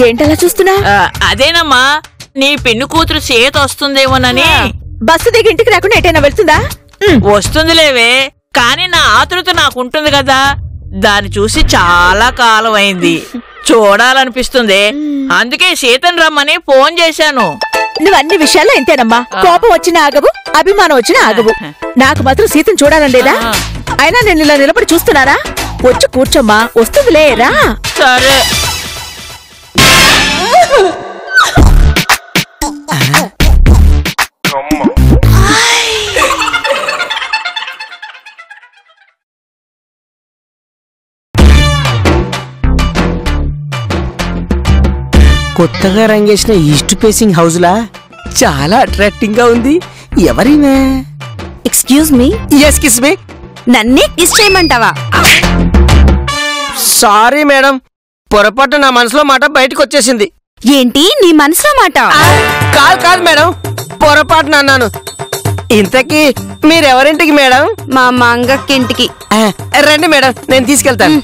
ఏంటలా చూస్తున్నా? అదేనమ్మా నీ పెన్ను కూతురు సీత వస్తుందేమోనని. బస్సు దిగి ఇంటికి రాకుండా ఎటైనా వెళ్తుందా? వస్తుందిలేవే, కానీ నా ఆతృత నాకుంటుంది కదా, దాన్ని చూసి చాలా కాలం అయింది, చూడాలనిపిస్తుంది. అందుకే సీతను రమ్మని ఫోన్ చేశాను. నువ్వు అన్ని విషయాల్లో ఇంతేనమ్మా. కోపం వచ్చినా ఆగవు, అభిమానం వచ్చినా ఆగవు. నాకు మాత్రం సీతను చూడాలని లేదా? అయినా నేను ఇలా నిలబడి చూస్తున్నారా? వచ్చి కూర్చోమ్మా, వస్తుందిలే, రా. సరే. కొత్తగా రంగేసిన ఈస్ట్ ఫేసింగ్ హౌస్ లా చాలా అట్రాక్టింగ్ గా ఉంది. ఎవరినా? Excuse me. Yes kiss me. నన్నే కిస్ చేయమంటావా? సారీ మేడం, పొరపాటు నా మనసులో మాట బయటకు వచ్చేసింది. ఏంటి నీ మనసులో మాట? కాదు మేడం, పొరపాటున అన్నాను. ఇంతకీ మీరెవరింటికి మేడం? మా మంగక్కింటికి. రండి మేడం, నేను తీసుకెళ్తాను.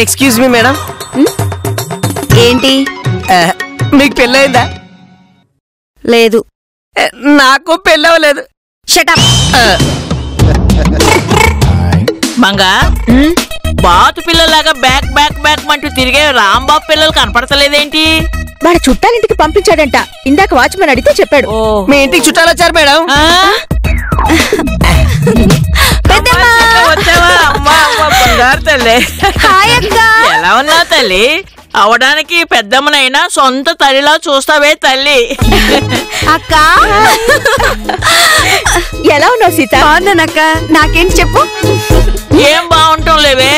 Excuse me madam. ఏంటి? మీకు పెళ్ళయిందా? లేదు. నాకు పెళ్ళవలేదు. షటప్. మంగా, బాతు పిల్లలాగా బ్యాక్ బ్యాక్ బ్యాక్ అంటూ తిరిగే రాంబాబు పిల్లలు కనపడతలేదేంటి? వాడు చుట్టాలింటికి పంపించాడంట. ఇందాక వాచ్మెన్ అడిగితే చెప్పాడు. మీ ఇంటికి చుట్టాలు వచ్చారు మేడం. వచ్చావా? అమ్మా బంగారు తల్లి, ఎలా ఉన్నావు తల్లి? అవడానికి పెద్దమ్మనైనా సొంత తల్లిలా చూస్తావే తల్లి. అక్క ఎలా ఉన్నావు సీత? బాగున్నానక్క. నాకేంటి చెప్పు. ఏం బాగుంటాం లేవే,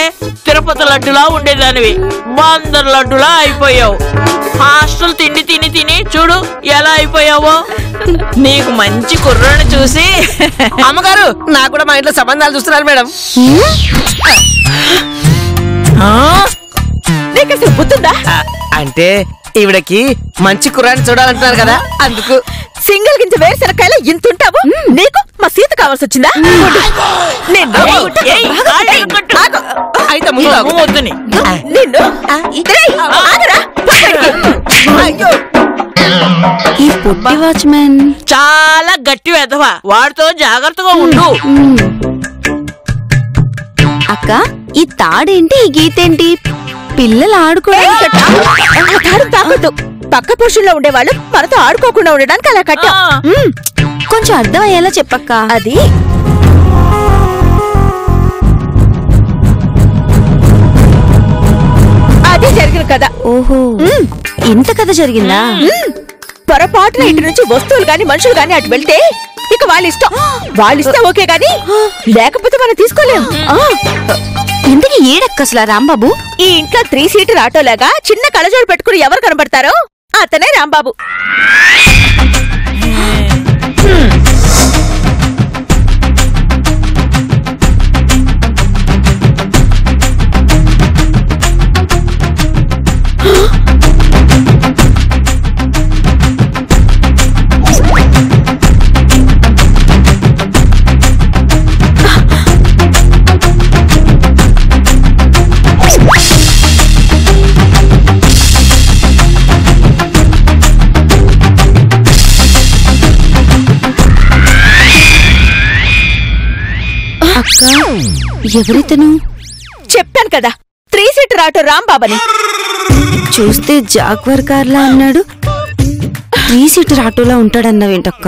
తిరుపతి లడ్డులా ఉండేదానివి బందర్ లడ్డులా అయిపోయావు. హాస్టల్ తిండి తిని తిని చూడు ఎలా అయిపోయావో. నీకు మంచి కుర్రని చూసి అమ్మగారు నాకు కూడా మా ఇంట్లో సంబంధాలు చూస్తున్నారు మేడం. నీకు అసలు బుద్ధుందా? అంటే ఈవిడకి మంచి కుర్రాన్ని చూడాలంటున్నారు కదా, అందుకు. సింగిల్ గింజ వేరుశనక్కాయలు ఇంతుంటావు, నీకు మా సీత కావాల్సి వచ్చిందా? అయితే ముందు వద్దని ఈ పొట్టి వాచ్మెన్ చాలా గట్టి వెధవ, వాడితో జాగ్రత్తగా ఉండు. అక్క ఈ తాడేంటి, ఈ గీతేంటి? పిల్లలు ఆడుకోవడానికి తాకొద్దు. పక్క పోషణలో ఉండేవాళ్ళు మనతో ఆడుకోకుండా ఉండడానికి అలా కట్టా. కొంచెం అర్థం అయ్యేలా చెప్పక్క. అది జరిగిన కథ. ఓహో, ఇంత కథ జరిగిందా? పొరపాటున ఇంటి నుంచి వస్తువులు గాని మనుషులు గాని అటు వెళ్తే ఇక వాళ్ళ ఇష్టం. వాళ్ళిస్తే ఓకే గాని లేకపోతే మనం తీసుకోలేం. ఇంతకీ ఏడక్క అసలు రాంబాబు? ఈ ఇంట్లో 3 సీటర్ ఆటోలాగా చిన్న కళ్ళజోడు పెట్టుకుని ఎవరు కనబడతారో అతనే రాంబాబు. ఎవరితను? చెప్పాను కదా 3 సీటర్ ఆటో రాంబాబని. చూస్తే జాగ్వర్ కార్లా అన్నాడు, 3 సీటర్ ఆటోలా ఉంటాడన్నావేంటక్క?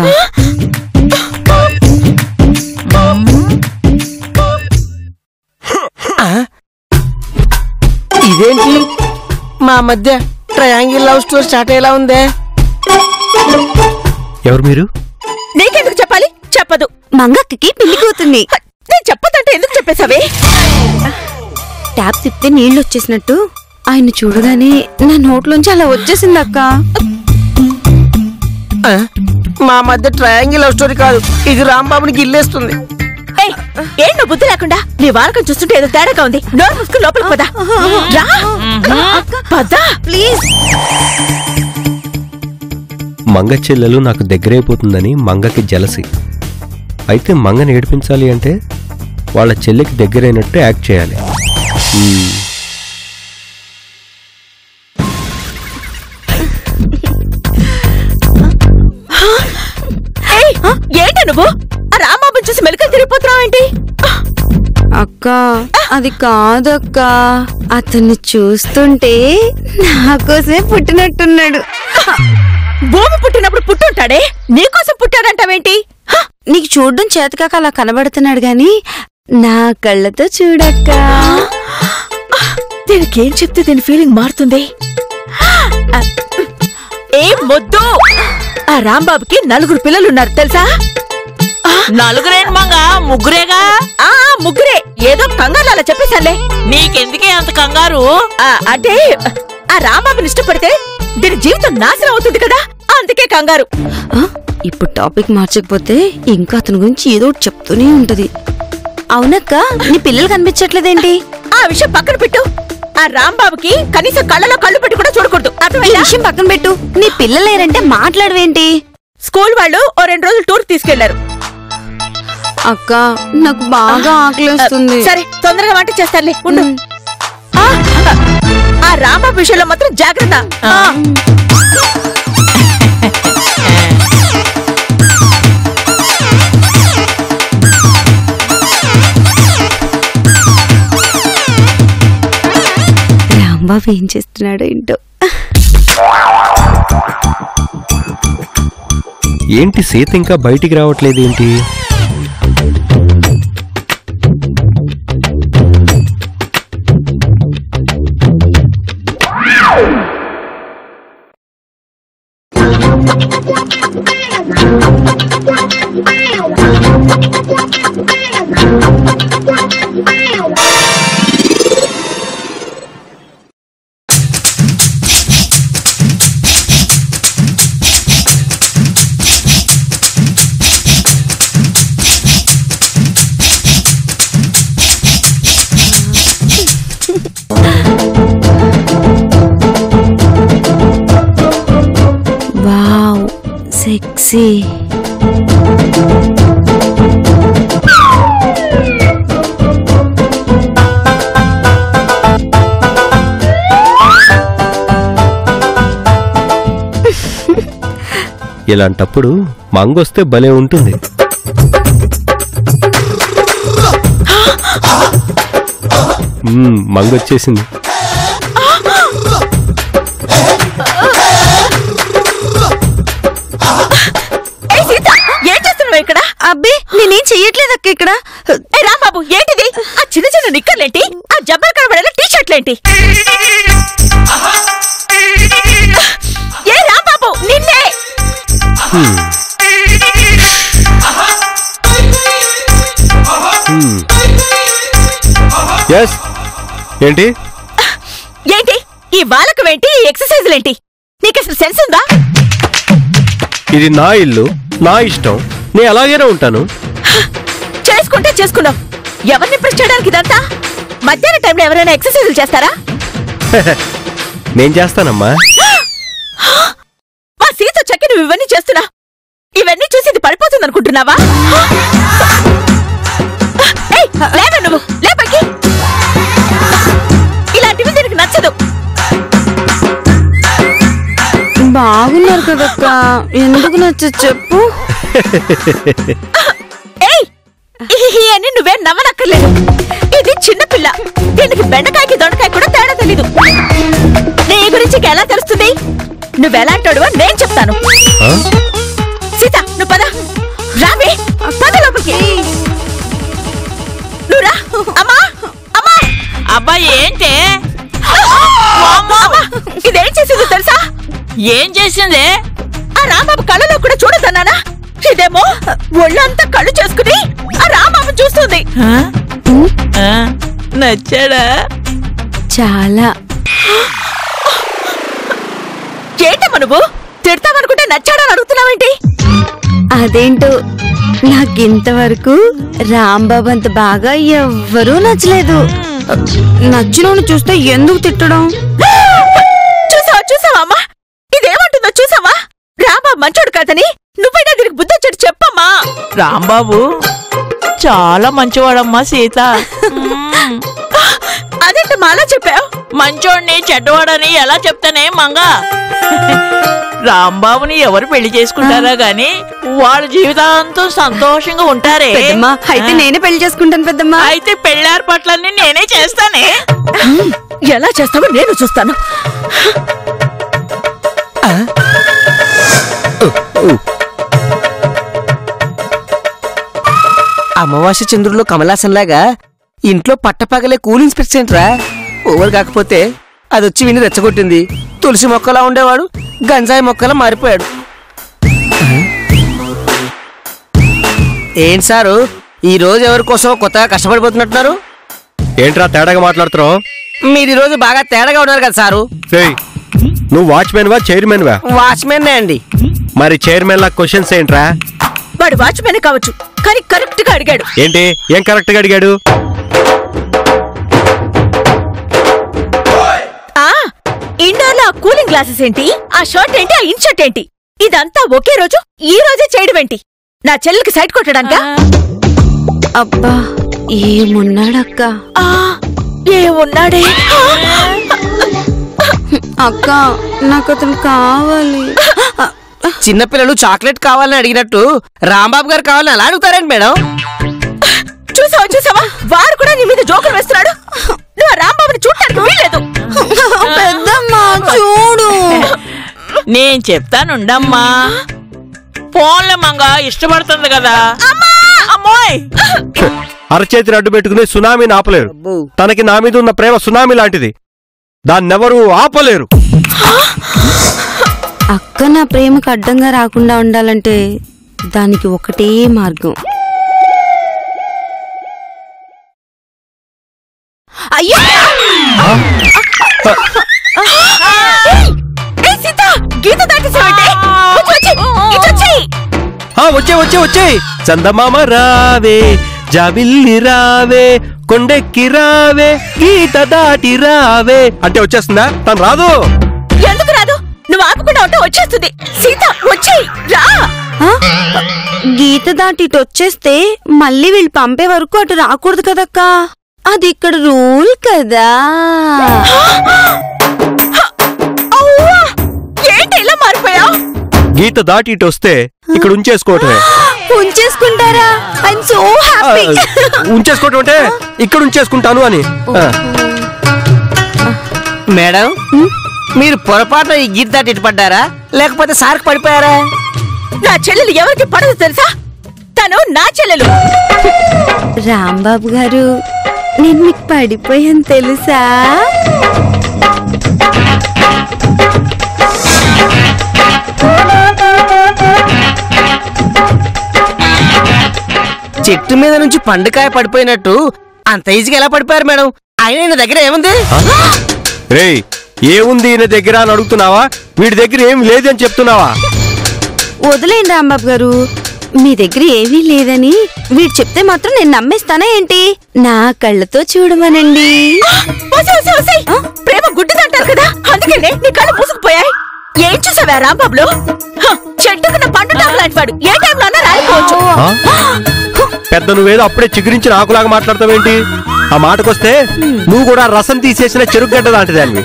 ఇదేంటి మా మధ్య ట్రయాంగిల్ లవ్ స్టోరీ స్టార్ట్ అయ్యేలా ఉందే. ఎవరు మీరు? నీకెందుకు చెప్పాలి? చెప్పదు. మంగక్కకి పెళ్లి కూతుంది. నేను చెప్పదంటే ఎందుకు చెప్పేసావే? ట్యాప్ తిప్పితే నీళ్లు వచ్చేసినట్టు ఆయన చూడగానే నా నోట్లోంచి అలా వచ్చేసిందక్క. మా మధ్య ట్రయాంగిల్ లవ్ స్టోరీ కాదు, ఇది రాంబాబుని గిల్లేస్తుంది. ఏం నువ్వు బుద్ధి లేకుండా నీ వారకం చూస్తుంటే ఏదో తేడాగా ఉంది. నోరు మూసుకుని లోపలికి పదా. పదా ప్లీజ్. మంగ చెల్లెలు నాకు దగ్గరైపోతుందని మంగకి జలసి. అయితే మంగని ఏడిపించాలి అంటే వాళ్ళ చెల్లికి దగ్గరైనట్టు యాక్ట్ చేయాలి. అక్క అది కాదక్క, అతన్ని చూస్తుంటే నా కోసమే పుట్టినట్టున్నాడు. భూమి పుట్టినప్పుడు పుట్టుంటాడే, నీకోసం పుట్టాడంటావేంటి? నీకు చూడడం చేతకాక అలా కనబడుతున్నాడు గాని నా కళ్ళతో చూడక్క. దీనికేం చెప్తే దీని ఫీలింగ్ మారుతుంది? ఏ మొద్దు, ఆ రాంబాబుకి 4 పిల్లలున్నారు తెలుసా? నలుగురేంటి మంగ, ముగ్గురేగా? ముగ్గురే, ఏదో కంగారు అలా చెప్పేశాలే. నీకెందుకే అంత కంగారు? అంటే ఆ రాంబాబుని ఇష్టపడితే దీని జీవితం నాశనం అవుతుంది కదా, అందుకే కంగారు. ఇప్పుడు టాపిక్ మార్చకపోతే ఇంకా అతని గురించి ఏదో ఒకటి చెప్తూనే ఉంటది. అవునక్క, నీ పిల్లలు కనిపించట్లేదేంటి? ఆ విషయం పక్కన పెట్టు. ఆ రాంబాబుకి కనీసం కళ్ళలో కళ్ళు పెట్టి కూడా చూడకూడదు. ఈ విషయం పక్కన పెట్టు. నీ పిల్లలేరంటే మాట్లాడవేంటి? స్కూల్ వాళ్ళు ఓ 2 రోజులు టూర్ తీసుకెళ్లారు. అక్క నాకు బాగా ఆకలిస్తుంది. సరే తొందరగా వంట చేస్తానులే, ఉండు. ఆ రాంబాబు విషయంలో మాత్రం జాగ్రత్త. రాంబాబు ఏం చేస్తున్నాడో ఏంటో. ఏంటి సీత ఇంకా బయటికి రావట్లేదేంటి? Wow, sexy. ఇలాంటప్పుడు మంగొస్తే భలే ఉంటుంది. మంగొచ్చేసింది. ఇక్కడ? అబ్బే నేనేం చెయ్యట్లేదు అక్క. ఇక్కడ రాంబాబు ఏంటిది? ఆ చిన్న చిన్న నిక్కర్లేంటి? ఆ జబ్బలు కనబడేలా టీ షర్ట్లేంటి? ఏ రాంబాబు, నిన్నే! ఏంటి ఏంటి ఈ వాలకమేంటి? ఈ ఎక్సర్సైజ్లేంటి? నీకసలు సెన్స్ ఉందా? ఇది నా ఇల్లు, నా ఇష్టం, నేను అలాగేనే ఉంటాను. చేసుకుంటే చేసుకున్నావు. ఎవరిని ప్రెస్ చేయడానికి ఇదంతా? మధ్యాహ్న టైంలో ఎవరైనా ఎక్సర్సైజులు చేస్తారా? నేను చేస్తానమ్మా. మా సీత చక్కి నువ్వు ఇవన్నీ చేస్తున్నా. ఇవన్నీ చూసి ఇది పడిపోతుంది అనుకుంటున్నావా? లేవా నువ్వు? లేపకి. ఇలాంటివి దీనికి నచ్చదు. బాగున్నారు కదక్క, ఎందుకు నచ్చదు చెప్పు. అని నువ్వే నమ్మనక్కర్లేదు. ఇది చిన్నపిల్ల, దీనికి బెండకాయకి దొండకాయ కూడా తేడా తెలీదు. నీ గురించి ఎలా తెలుస్తుంది? నువ్వెలాంటాడు అని నేను చెప్తాను. సీత నువ్వు పద. రావే, పద లోపలికి. నువ్వు రా. అమ్మా అమ్మా. అబ్బాయి ఏంటే? ఇదేం చేసిందో తెలుసా? ఏం చేసింది? ఆ రాంబాబు కళ్ళలో కూడా చూడదన్నానా? ఇదేమో ఒళ్ళంతా కళ్ళు చేసుకుని ఆ రాంబాబు చూస్తుంది. నచ్చాడా? చాలా. ఏంటమ్మా నువ్వు? తిడతామనుకుంటే నచ్చాడని అడుగుతున్నావేంటి? అదేంటో నాకింతవరకు రాంబాబు అంత బాగా ఎవ్వరూ నచ్చలేదు. నచ్చినోని చూస్తే ఎందుకు తిట్టడం? చూసావా అమ్మా? ఇదేమంటుందో చూసావా? రాంబాబు మంచోడు కాదని నువ్వైనా దీనికి బుద్ధి వచ్చాడు చెప్పమ్మా. రాంబాబు చాలా మంచివాడమ్మా సీత. అదేంటమ్మా అలా చెప్పావు? మంచోడిని చెడ్డవాడని ఎలా చెప్తానే మంగ? రాంబాబుని ఎవరు పెళ్లి చేసుకుంటారా గాని వాళ్ళ జీవితాంతం సంతోషంగా ఉంటారే. పెద్దమ్మా అయితే నేనే పెళ్లి చేసుకుంటాను పెద్దమ్మా. అయితే పెళ్లి ఏర్పాట్లన్నీ నేనే చేస్తానే. ఎలా చేస్తావో నేను చూస్తాను. అమావాస్య చంద్రుల్లో కమలాసంలాగా ఇంట్లో పట్టపగలే కూల్ ఇన్స్పెక్షన్ రా. ఓవర్ కాకపోతే అది వచ్చి విని రెచ్చగొట్టింది. తులసి మొక్కలా ఉండేవాడు గంజాయి మొక్కలా మారిపోయాడు. ఏంటి సారు ఈ రోజు ఎవరి కోసం కొత్తగా కష్టపడిపోతున్నట్టున్నారు? ఏంట్రా తేడాగా మాట్లాడుతున్నావు? మీరు ఈ రోజు బాగా తేడాగా ఉన్నారు కదా సారు. నువ్వు వాచ్మెన్ వా చైర్మన్ వా? వాచ్మెన్ అండి. మరి చైర్మన్ లా క్వశ్చన్స్ ఏంట్రా? వాడు వాచ్మెన్ కావచ్చు కానీ కరెక్ట్ గా అడిగాడు. ఏంటి ఏం కరెక్ట్ గా అడిగాడు? ఇండోర్ లో కూలింగ్ గ్లాసెస్ ఏంటి, ఆ షర్ట్ ఏంటి, ఆ ఇన్షర్ట్ ఏంటి, ఇదంతా ఒకే రోజు ఈ రోజే చేయడం ఏంటి? నా చెల్లెలకి సైట్ కొట్టడానికా? అబ్బా ఏమున్నాడక్క. ఏమున్నాడే? అక్క నాకు అతను కావాలి. చిన్నపిల్లలు చాక్లెట్ కావాలని అడిగినట్టు రాంబాబు గారు కావాలని అలా అడుగుతారండి మేడం. చూసావా వారు కూడా నీ మీద జోకులు వేస్తున్నాడు. నువ్వు రాంబాబుని చూడటానికి వీల్లేదు. పెద్దమ్మా చూడు. నేను చెప్తానుండమ్మా. ఫోన్లే మంగ ఇష్టపడుతుంది కదా. అమ్మోయ్ అరచేతిని అడ్డు పెట్టుకుని సునామీని ఆపలేరు. తనకి నా మీద ఉన్న ప్రేమ సునామీ లాంటిది, దాన్నెవరూ ఆపలేరు. అక్క నా ప్రేమకు అడ్డంగా రాకుండా ఉండాలంటే దానికి ఒకటే మార్గం. అయ్యో సీత గీత దాటేసావంటే వచ్చే చందమామ రావే జాబిల్లి రావే కొండెక్కి రావే గీత దాటి రావే అంటే వచ్చేస్తుందా? తను రాదు. ఎందుకు రాదు? నువ్వు ఆపకుండా ఉంటే వచ్చేస్తుంది. సీత వచ్చేయ్ రా. గీత దాటి ఇటు వచ్చేస్తే మళ్ళీ వీళ్ళు పంపే వరకు అటు రాకూడదు కదక్కా. అది ఇక్కడ రూల్ కదా. ఏంటి ఇలా మారిపోయావు? గీత దాటి ఇటు వస్తే ఇక్కడ ఉంచేసుకోవటమే. ఉంచేసుకుంటారా? I'm so happy. ఉంచేసుకోవటం అంటే ఇక్కడ ఉంచేసుకుంటాను అని. మేడం మీరు పొరపాటున ఈ గీత దాటి ఇటు పడ్డారా లేకపోతే సార్కి పడిపోయారా? నా చెల్లెలు ఎవరికి పడదు తెలుసా? తను నా చెల్లెలు. రాంబాబు గారు నేను మీకు పడిపోయాను తెలుసా? చెట్టు మీద నుంచి పండుకాయ పడిపోయినట్టు అంత ఈజీగా ఎలా పడిపోయారు మేడం? ఆయన ఈయన దగ్గర ఏముంది? రేయ్ ఏముంది ఈయన దగ్గర అని అడుగుతున్నావా? వీడి దగ్గర ఏం లేదని చెప్తున్నావా? వదిలేండి రాంబాబు గారు, మీ దగ్గర ఏమీ లేదని వీడు చెప్తే మాత్రం నేను నమ్మేస్తానా ఏంటి? నా కళ్ళతో చూడమనండి. ప్రేమ గుడ్డిదంటారు కదా, అందుకే నీ కళ్ళు మూసుకుపోయాయి. ఏం చూసావా రాంబాబులో? చెట్టుకున్న పండు టాప్ లాంటి వాడు ఏ టైంలో అన్నా రాలిపోవచ్చు. పెద్ద నువ్వేదో అప్పుడే చిగురించి నాకులాగా మాట్లాడతావేంటి? ఆ మాటకొస్తే నువ్వు కూడా రసం తీసేసిన చెరుకుగడ్డ లాంటి దానివి.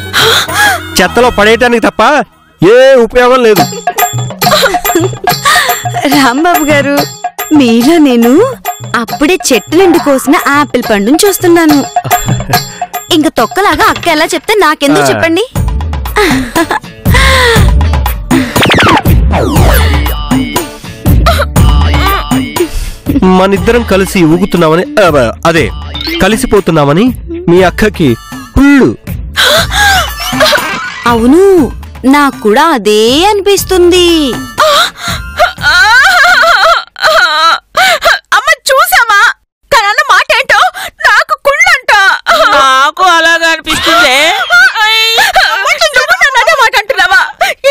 చెత్తలో పడేయటానికి తప్ప ఏ ఉపయోగం లేదు. రాంబాబు గారు మీలో నేను అప్పుడే చెట్టు నుండి కోసిన ఆపిల్ పండుని చూస్తున్నాను. ఇంక తొక్కలాగా అక్క ఎలా చెప్తే నాకెందుకు చెప్పండి? మనిద్దరం కలిసి ఊగుతున్నామని అదే కలిసిపోతున్నామని మీ అక్కకి పుళ్ళు. అవును నాకు కూడా అదే అనిపిస్తుంది. అమ్మ చూసావా తనన్న మాట ఏంటో? నాకు కుళ్ళంట. నాకు అలాగా అనిపిస్తుంది. అదే మాట అంటున్నావా?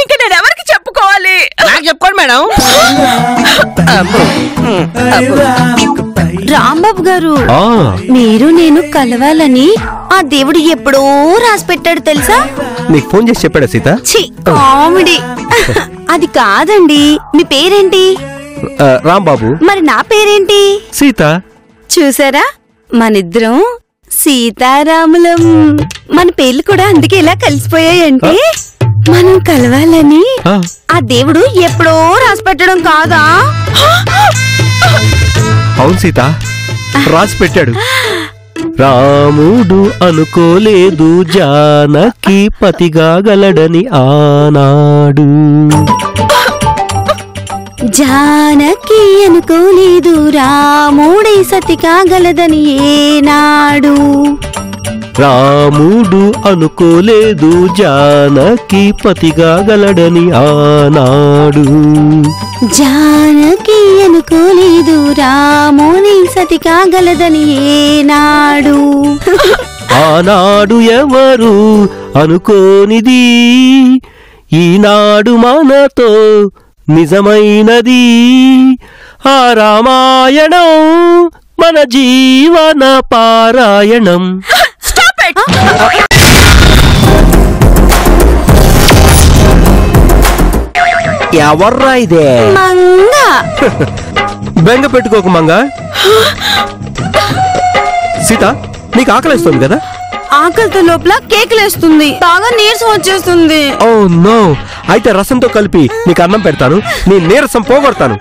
ఇంక నేను ఎవరికి చెప్పుకోవాలి? నాకు చెప్పుకోండి మేడం. రాంబాబు గారు మీరు నేను కలవాలని ఆ దేవుడు ఎప్పుడో రాసి పెట్టాడు తెలుసా? నీకు ఫోన్ చేసి చెప్పాడా సీత? ఛీ కామెడీ. అది కాదండి. మీ పేరేంటి? రాంబాబు. మరి నా పేరేంటి? సీత. చూసారా మనిద్దరం సీతారాములం. మన పేర్లు కూడా అందుకే ఇలా కలిసిపోయాయంటే మనం కలవాలని ఆ, ఆ దేవుడు ఎప్పుడో రాసి పెట్టడం కాదా? అవును సీత, రాసి పెట్టాడు. రాముడు అనుకోలేదు జానకి పతిగా గలడని ఆనాడు. జానకి అనుకోలేదు రాముడే సతి కాగలదని ఏనాడు. రాముడు అనుకోలేదు జానకి పతిగా గలడని ఆనాడు. జానకి అనుకోలేదు రాముని సతి కాగలదని ఏనాడు. ఆనాడు ఎవరు అనుకోనిది ఈనాడు మనతో నిజమైనది. ఆ రామాయణం మన జీవన పారాయణం. ఎవర్రా ఇదే? మంగ బెంగ పెట్టుకోకు మంగ. సీత, నీకు ఆకలిస్తుంది కదా? ఆకలితో లోపల కేకులేస్తుంది, బాగా నీరసం వచ్చేస్తుంది. ఓ నో, అయితే రసంతో కలిపి నీకు అన్నం పెడతాను, నీ నీరసం పోగొడతాను.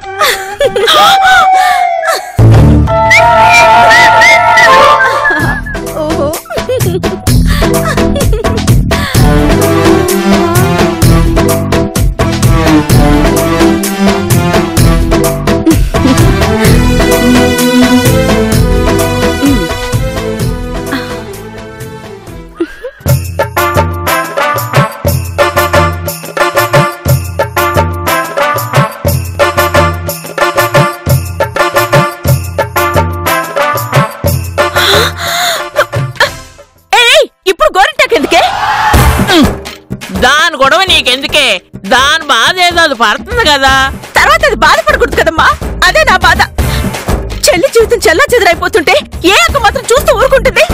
దాని గొడవ నీకెందుకే? దాని బాధ ఏదో అది పడుతుంది కదా, తర్వాత అది బాధపడకూడదు కదమ్మా. అదే నా బాధ. చెల్లి జీవితం చెల్లా చెదరైపోతుంటే ఏ అక్క మాత్రం చూస్తూ ఊరుకుంటుంది?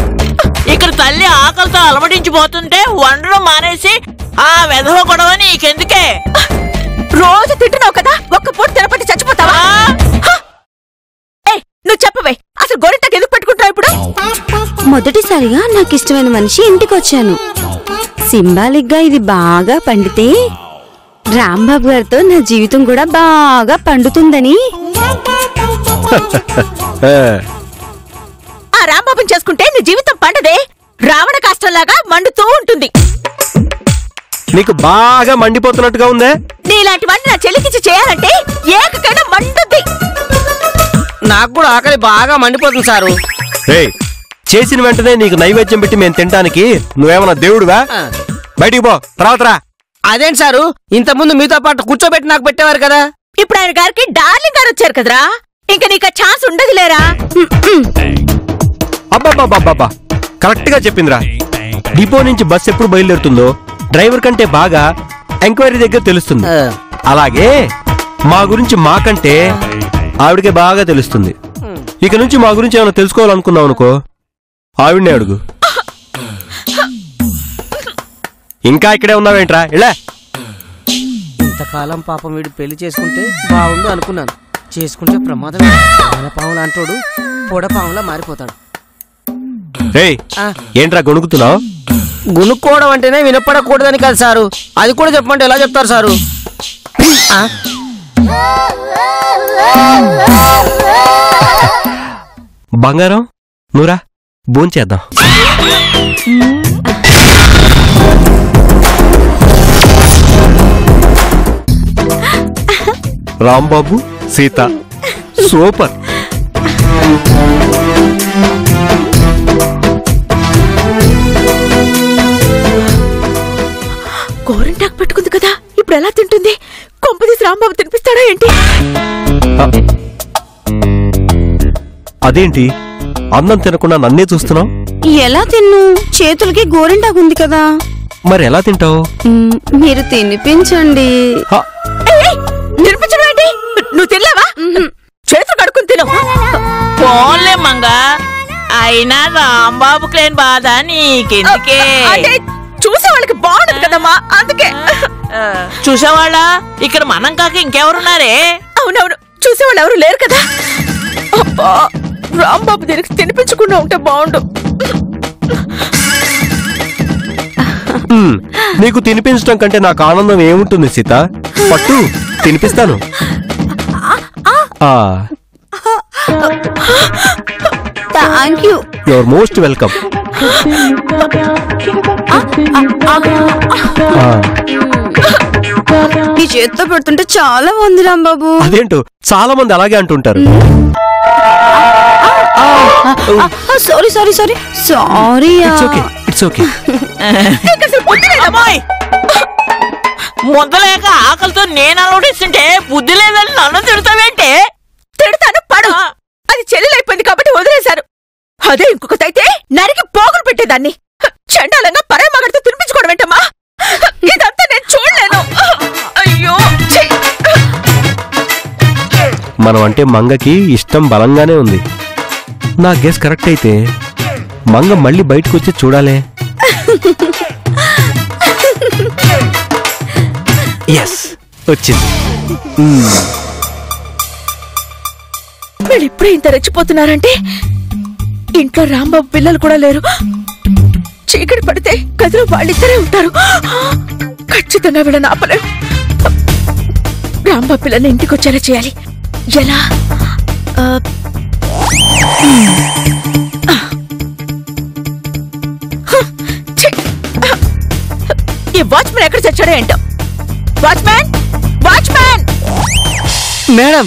ఇక్కడ తల్లి ఆకలితో అలమటించిపోతుంటే వండడం మానేసి ఆ వెధవ గొడవ నీకెందుకే? రోజు తింటున్నావు కదా, ఒక్క పూట తినపట్టి చచ్చిపోతావా? నువ్వు చెప్పవే, అసలు గోరింటాకు ఎందుకు పెట్టుకుంటావు ఇప్పుడు? మొదటిసారిగా నాకు ఇష్టమైన మనిషి ఇంటికి వచ్చాను. సింబాలిక్ గా ఇది బాగా పండితే రాంబాబు గారితో నా జీవితం కూడా బాగా పండుతుందని. ఆ రాంబాబుని చేసుకుంటే నీ జీవితం పండదే, రావణ కాష్టంలాగా మండుతూ ఉంటుంది. నీకు బాగా మండిపోతున్నట్టుగా ఉందే. నీలాంటి వాడిని నా చెల్లికిచ్చి చేయాలంటే ఏకకైనా మండుద్ది. నాకు కూడా ఆకలి బాగా మండిపోతుంది సారు. ఏయ్, చేసిన వెంటనే నీకు నైవేద్యం పెట్టి మేము తినడానికి నువ్వేమన్నా దేవుడువా? బయటికి పో, తర్వాత రా. అదేంటి సారు, ఇంత ముందు మీతో పాటు కూర్చోబెట్టి నాకు పెట్టేవారు కదా. ఇప్పుడు ఆయన గారికి డార్లింగ్ గారు వచ్చారు కదరా, ఇంకా నీకు ఛాన్స్ ఉండదు లేరా? అబ్బాబ్బాబ్బా, కరెక్ట్ గా చెప్పిందిరా. డిపో నుంచి బస్ ఎప్పుడు బయలుదేరుతుందో డ్రైవర్ కంటే బాగా ఎంక్వైరీ దగ్గర తెలుస్తుంది. అలాగే మా గురించి మాకంటే ఆవిడకే బాగా తెలుస్తుంది. ఇక నుంచి మా గురించి ఏమైనా తెలుసుకోవాలనుకున్నావు అనుకో, ఆవిడనే అడుగు. ఇంకా ఇక్కడే ఉన్నావేంట్రా? ఇలా ఇంతకాలం పాపం వీడు పెళ్లి చేసుకుంటే బాగుండు అనుకున్నాను. చేసుకుంటే ప్రమాదం. పాములు అంటాడు, పొడపాములా మారిపోతాడు. రేయ్, ఏంట్రా గొణుకుతున్నావు? గునుక్కోవడం అంటేనే వినపడకూడదని కాదు సారు, అది కూడా చెప్పమంటే ఎలా చెప్తారు సారు? బంగారం, నువ్వురా భోంచేద్దాం. రాంబాబు, సీత సూపర్. గోరింటాకు పెట్టుకుంది కదా, ఇప్పుడు ఎలా తింటుంది? కొంపదీసి రాంబాబు తినిపిస్తాడా ఏంటి? అదేంటి అన్నం తినకుండా నన్నే చూస్తున్నావు? ఎలా తిన్ను? చేతులకి గోరింటాకుంది కదా. మరి ఎలా తింటావు? మీరు తినిపించండి. తినిపించడం ఏంటి? నువ్వు తినలేవా? చేతులు కడుక్కుని తిను. పోన్లే మంగ, అయినా రాంబాబుకి లేని బాధ నీకెందుకే? అంటే చూసే వాళ్ళకి బాగుండదు కదమ్మా, అందుకే. చూసేవాళ్ళ ఇక్కడ మనం కాక ఇంకెవరున్నారే? అవునవును, చూసేవాళ్ళు ఎవరు లేరు కదా. అబ్బా, రాంబాబు దీనికి తినిపించకుండా ఉంటే బాగుండు. నీకు తినిపించడం కంటే నాకు ఆనందం ఏముంటుంది సీత? పట్టు తినిపిస్తాను. Thank you. Your most welcome. నీ చేత్తో పెడుతుంటే చాలా బాగుంది రాంబాబు. అదేంటో చాలా మంది అలాగే అంటుంటారు. Sorry sorry sorry sorry. It's okay, it's okay. ముద్దలేక ఆకలితో నేను అలవడిస్తుంటే బుద్ధి లేదని నన్ను తిడతావేంటే? తిడతాను పడు. అది చెల్లెలైపోయింది కాబట్టి వదిలేశారు. అదే ఇంకొకతైతే నరికి పోగులు పెట్టేదాన్ని. చండాలంగా పరాయి మగడితో తినిపించుకోవడం ఏంటమ్మా? ఇదంతా నేను చూడలేను. అయ్యో ఛీ! మనం అంటే మంగకి ఇష్టం బలంగానే ఉంది. నా గెస్ కరెక్ట్ అయితే మంగ మళ్ళీ బయటకు వచ్చి చూడాలే. ఎస్ వచ్చింది. వీళ్ళిప్పుడే ఇంత రెచ్చిపోతున్నారంటే ఇంట్లో రాంబాబు పిల్లలు కూడా లేరు. చీకటి పడితే గదిలో వాళ్ళిద్దరే ఉంటారు. ఖచ్చితంగా వీళ్ళని ఆపలేరు. రాంబాబు పిల్లల్ని ఇంటికి వచ్చేలా చేయాలి. ఎలా? ఈ వాచ్మెన్ ఎక్కడ చచ్చాడో ఏంటో. Watchman, watchman! మేడం,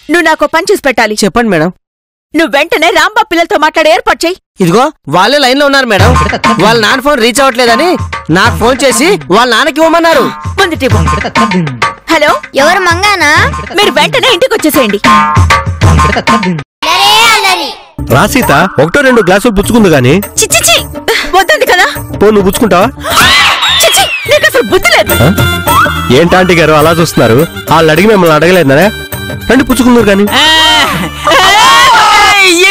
నువ్వు నాకు పని చేసి పెట్టాలి. చెప్పండి మేడం. నువ్వు వెంటనే రాంబాబు పిల్లలతో మాట్లాడే ఏర్పాటు చెయ్యి. ఇదిగో వాళ్ళే లైన్ లో ఉన్నారు మేడం. వాళ్ళ నాన్న ఫోన్ రీచ్ అవ్వట్లేదని నాకు ఫోన్ చేసి వాళ్ళ నాన్నకి ఇవ్వమన్నారు. హలో, ఎవరు మంగానా? మీరు వెంటనే ఇంటికి వచ్చేసేయండి. రా సీత, ఒకటో రెండు గ్లాసులు పుచ్చుకుంది గాని. చిచ్చిచి వద్దండి కదా. పో, నువ్వు పుచ్చుకుంటావా? చిచి, నీకు అసలు బుద్ధి లేదు. ఏంటాంటీ గారు అలా చూస్తున్నారు? వాళ్ళు అడిగి మిమ్మల్ని అడగలేదనే రండి పుచ్చుకుందరు గాని. ఈ